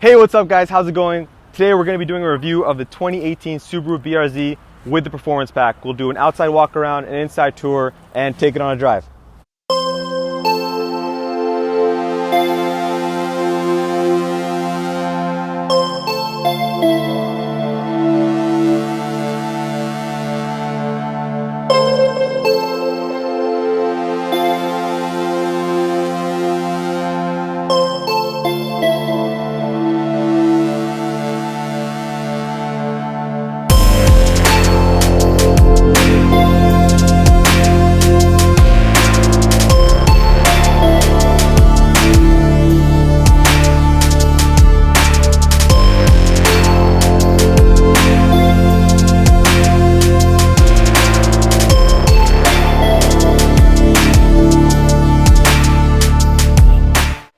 Hey, what's up guys? How's it going? Today we're going to be doing a review of the 2018 Subaru BRZ with the performance pack. We'll do an outside walk around, an inside tour, and take it on a drive.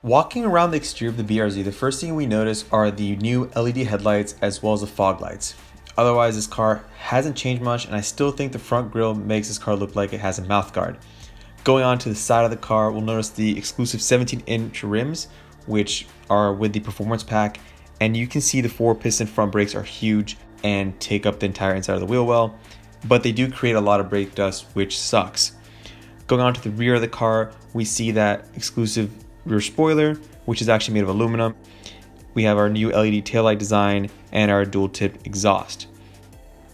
Walking around the exterior of the BRZ, the first thing we notice are the new LED headlights as well as the fog lights. Otherwise, this car hasn't changed much, and I still think the front grille makes this car look like it has a mouthguard. Going on to the side of the car, we'll notice the exclusive 17-inch rims, which are with the performance pack, and you can see the 4-piston front brakes are huge and take up the entire inside of the wheel well, but they do create a lot of brake dust, which sucks. Going on to the rear of the car, we see that exclusive rear spoiler, which is actually made of aluminum. We have our new LED taillight design and our dual tip exhaust.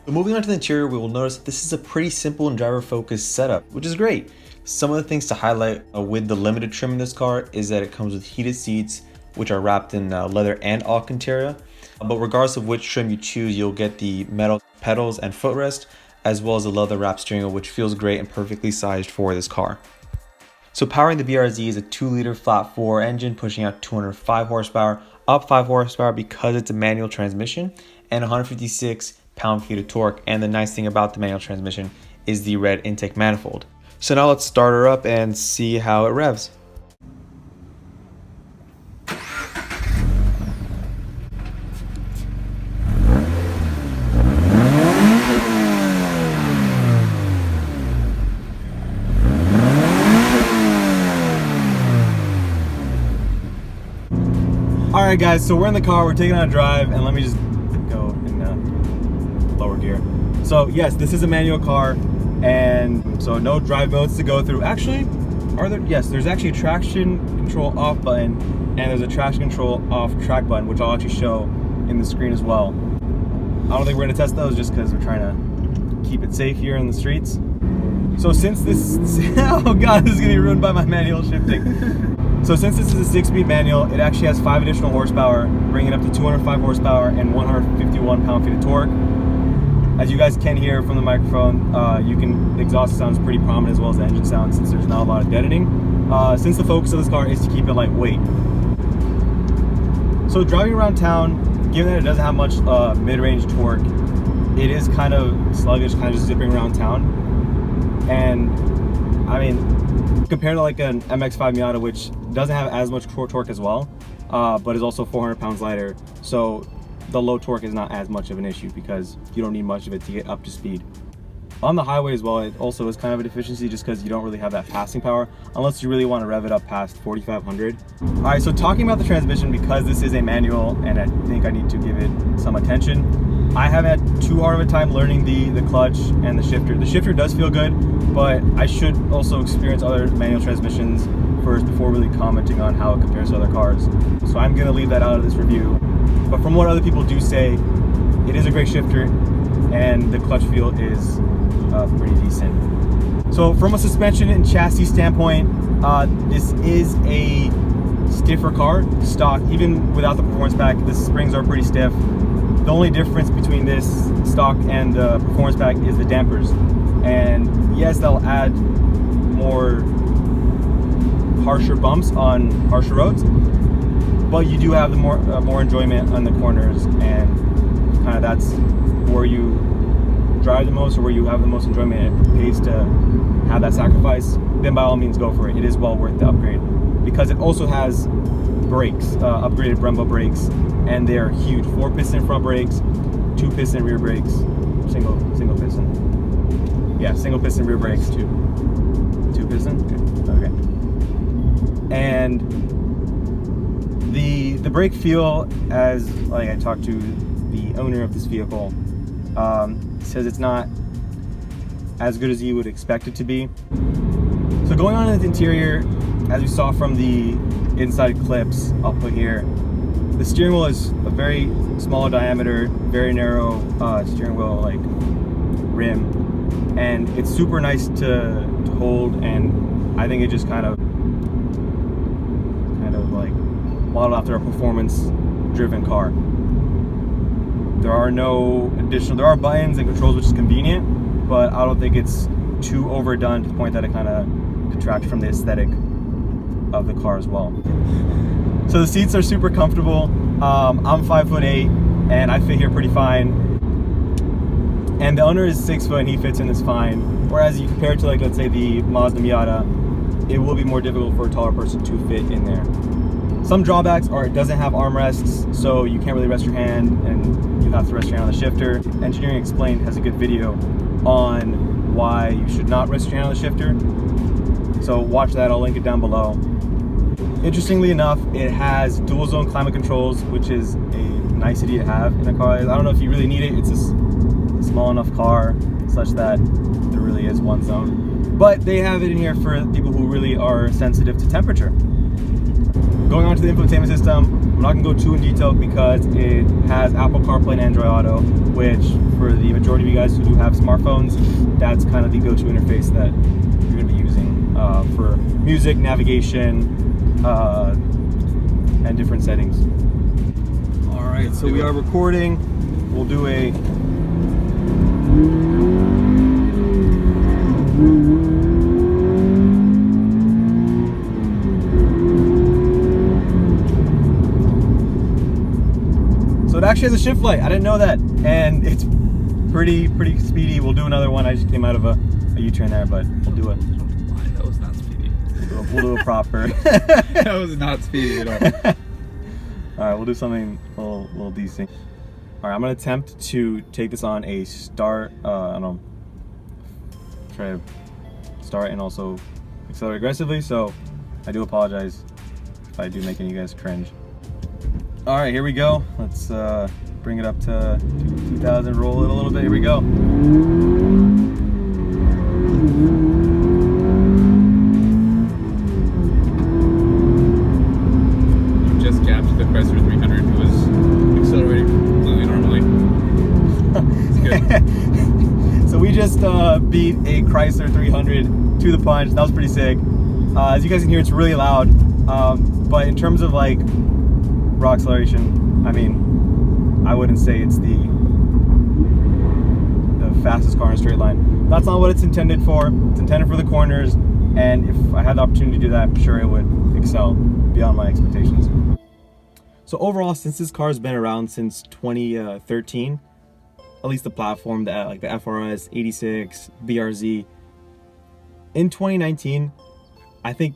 So moving on to the interior, we will notice that this is a pretty simple and driver focused setup, which is great. Some of the things to highlight with the limited trim in this car is that it comes with heated seats, which are wrapped in leather and Alcantara. But regardless of which trim you choose, you'll get the metal pedals and footrest, as well as the leather wrap steering wheel, which feels great and perfectly sized for this car. So powering the BRZ is a 2-liter flat 4 engine pushing out 205 horsepower, up 5 horsepower because it's a manual transmission, and 156 pound-feet of torque. And the nice thing about the manual transmission is the red intake manifold. So now let's start her up and see how it revs. Alright guys, so we're in the car, we're taking on a drive, and let me just go in lower gear. So yes, this is a manual car, and so no drive modes to go through. Actually, are there? Yes, there's actually a traction control off button, and there's a traction control off track button, which I'll actually show in the screen as well. I don't think we're gonna test those just because we're trying to keep it safe here in the streets. So since this, oh god, this is gonna be ruined by my manual shifting. So since this is a 6-speed manual, it actually has 5 additional horsepower, bringing it up to 205 horsepower and 151 pound-feet of torque. As you guys can hear from the microphone, the exhaust sounds pretty prominent as well as the engine sound, since there's not a lot of deadening. Since the focus of this car is to keep it lightweight. So driving around town, given that it doesn't have much mid-range torque, it is kind of sluggish, kind of just zipping around town. And I mean, compared to like an MX-5 Miata, which doesn't have as much torque as well, but is also 400 pounds lighter, so the low torque is not as much of an issue because you don't need much of it to get up to speed. On the highway as well, it also is kind of a deficiency just because you don't really have that passing power unless you really want to rev it up past 4,500. All right, so talking about the transmission, because this is a manual and I think I need to give it some attention, I have had too hard of a time learning the clutch and the shifter. The shifter does feel good, but I should also experience other manual transmissions first before really commenting on how it compares to other cars. So I'm gonna leave that out of this review. But from what other people do say, it is a great shifter and the clutch feel is pretty decent. So from a suspension and chassis standpoint, this is a stiffer car, stock. Even without the performance pack, the springs are pretty stiff. The only difference between this stock and the performance pack is the dampers. And yes, they'll add more harsher bumps on harsher roads, but you do have the more enjoyment on the corners, and kind of that's where you drive the most or where you have the most enjoyment. It pays to have that sacrifice, then by all means go for it. It is well worth the upgrade because it also has brakes, upgraded Brembo brakes, and they're huge. 4-piston front brakes, 2-piston rear brakes, single piston. Yeah, single piston rear brakes, 2 piston. Okay. And The brake feel, as like I talked to the owner of this vehicle, says it's not as good as you would expect it to be. So going on in the interior, as we saw from the inside clips I'll put here, the steering wheel is a very small diameter, very narrow steering wheel like rim, and it's super nice to hold, and I think it just kind of like modeled after a performance driven car. There are there are buttons and controls, which is convenient, but I don't think it's too overdone to the point that it kind of detracts from the aesthetic of the car as well. So the seats are super comfortable. I'm 5'8" and I fit here pretty fine. And the owner is 6 foot and he fits in this fine. Whereas you compare it to, like, let's say the Mazda Miata, it will be more difficult for a taller person to fit in there. Some drawbacks are it doesn't have armrests, so you can't really rest your hand, and you have to rest your hand on the shifter. Engineering Explained has a good video on why you should not rest your hand on the shifter. So watch that, I'll link it down below. Interestingly enough, it has dual zone climate controls, which is a nicety to have in a car. I don't know if you really need it. It's a small enough car such that there really is one zone. But they have it in here for people who really are sensitive to temperature. Going on to the infotainment system, I'm not going to go too in detail because it has Apple CarPlay and Android Auto, which for the majority of you guys who do have smartphones, that's kind of the go-to interface that you're going to be using for music, navigation, and different settings. All right, so we are recording. We'll do a So it actually has a shift light. I didn't know that, and it's pretty speedy. We'll do another one. I just came out of a U-turn there, but we'll do it. That was not speedy. We'll do a proper. That was not speedy at all. All right, we'll do something a little decent. All right, I'm gonna attempt to take this on a start. I don't know. Try to start and also accelerate aggressively. So I do apologize if I do make any of you guys cringe. All right, here we go. Let's bring it up to 2,000, roll it a little bit. Here we go. You just captured the Chrysler 300 who was accelerating completely normally. It's good. So we just beat a Chrysler 300 to the punch. That was pretty sick. As you guys can hear, it's really loud. But in terms of like raw acceleration, I mean, I wouldn't say it's the fastest car in a straight line. That's not what it's intended for. It's intended for the corners, and if I had the opportunity to do that, I'm sure it would excel beyond my expectations. So overall, since this car has been around since 2013, at least the platform, like the FRS, 86, BRZ, in 2019, I think,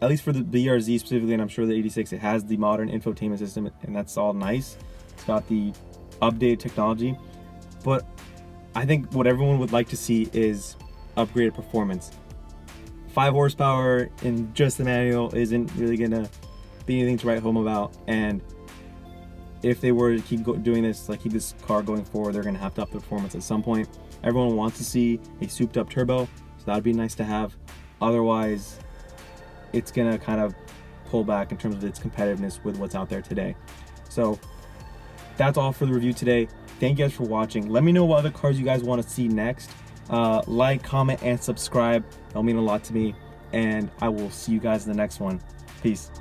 at least for the BRZ specifically, and I'm sure the 86, it has the modern infotainment system, and that's all nice. It's got the updated technology, but I think what everyone would like to see is upgraded performance. 5 horsepower in just the manual isn't really gonna be anything to write home about, and if they were to keep doing this, like keep this car going forward, they're gonna have to up the performance at some point. Everyone wants to see a souped up turbo, so that'd be nice to have. Otherwise, it's gonna kind of pull back in terms of its competitiveness with what's out there today. So that's all for the review today. Thank you guys for watching. Let me know what other cars you guys want to see next. Like, comment, and subscribe. That'll mean a lot to me, and I will see you guys in the next one. Peace.